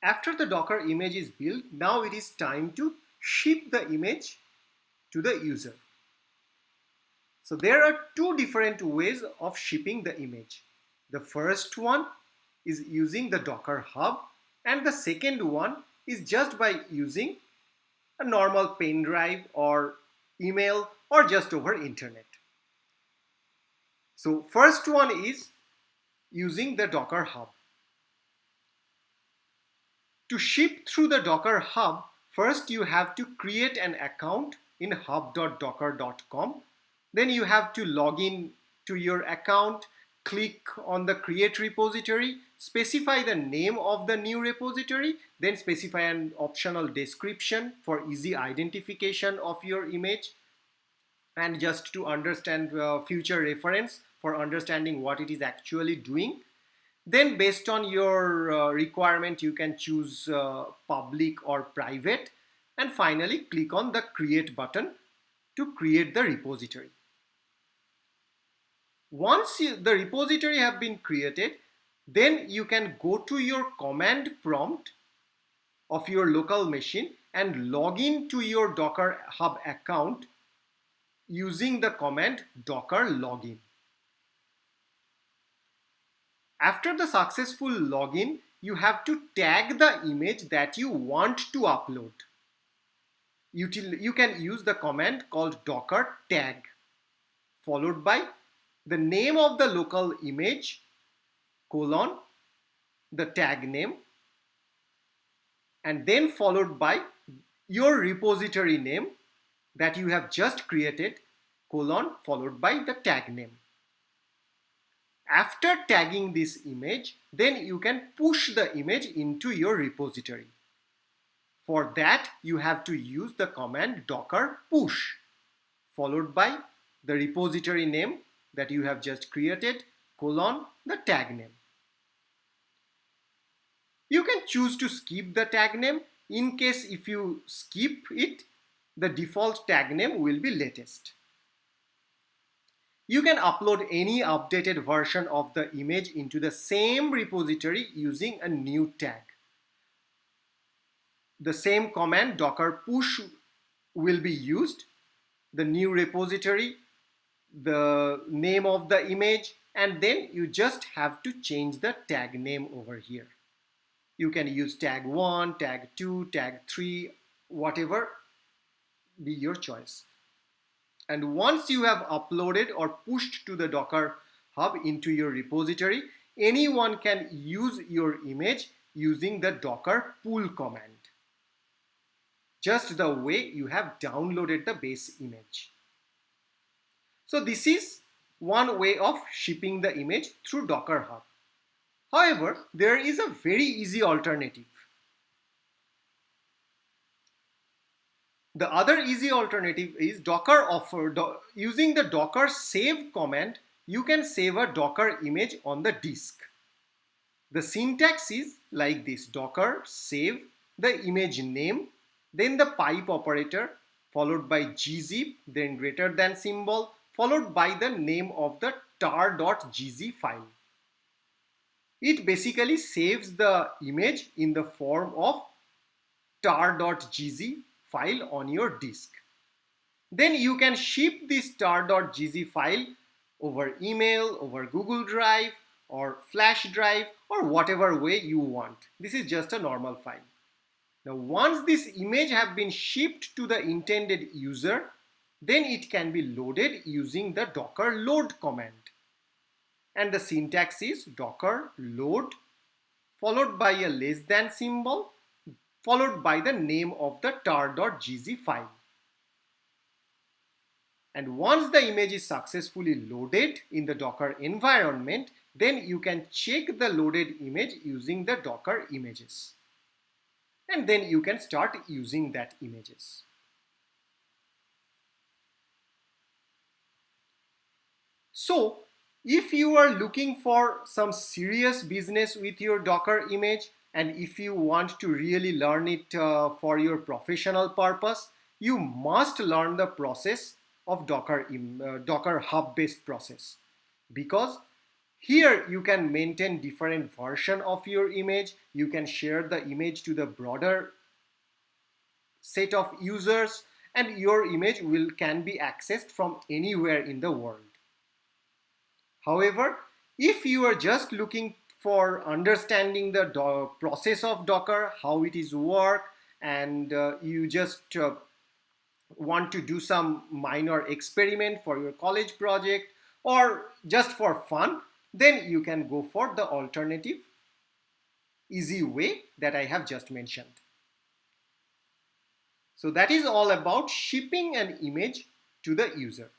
After the Docker image is built, now it is time to ship the image to the user. So there are two different ways of shipping the image. The first one is using the Docker Hub, and the second one is just by using a normal pen drive or email or just over internet. So first one is using the Docker Hub. To ship through the Docker Hub, first you have to create an account in hub.docker.com. Then you have to log in to your account, click on the create repository, specify the name of the new repository, then specify an optional description for easy identification of your image, and just to understand future reference for understanding what it is actually doing. Then based on your requirement, you can choose public or private, and finally click on the create button to create the repository. Once the repository have been created, then you can go to your command prompt of your local machine and log in to your Docker Hub account using the command docker login. After the successful login, you have to tag the image that you want to upload. You can use the command called docker tag, followed by the name of the local image, colon, the tag name, and then followed by your repository name that you have just created, colon, followed by the tag name. After tagging this image, then you can push the image into your repository. For that, you have to use the command docker push, followed by the repository name that you have just created, colon, the tag name. You can choose to skip the tag name. In case if you skip it, the default tag name will be latest. You can upload any updated version of the image into the same repository using a new tag. The same command docker push will be used, the new repository, the name of the image, and then you just have to change the tag name over here. You can use tag 1, tag 2, tag 3, whatever be your choice. And once you have uploaded or pushed to the Docker Hub into your repository, anyone can use your image using the docker pull command, just the way you have downloaded the base image. So this is one way of shipping the image through Docker Hub. However, there is a very easy alternative. The other easy alternative is using the docker save command, you can save a Docker image on the disk. The syntax is like this: docker save, the image name, then the pipe operator, followed by gzip, then greater than symbol, followed by the name of the tar.gz file. It basically saves the image in the form of tar.gz file on your disk. Then you can ship this tar.gz file over email, over Google Drive or Flash Drive, or whatever way you want. This is just a normal file. Now once this image have been shipped to the intended user, then it can be loaded using the docker load command. And the syntax is docker load, followed by a less than symbol, followed by the name of the tar.gz file. And once the image is successfully loaded in the Docker environment, then you can check the loaded image using the Docker images. And then you can start using that images. So if you are looking for some serious business with your Docker image, and if you want to really learn it for your professional purpose, you must learn the process of Docker Hub based process, because Here you can maintain different version of your image. You can share the image to the broader set of users, and your image can be accessed from anywhere in the world. However, if you are just looking for understanding the process of Docker, how it is work, and you just want to do some minor experiment for your college project or just for fun, then you can go for the alternative easy way that I have just mentioned. So that is all about shipping an image to the user.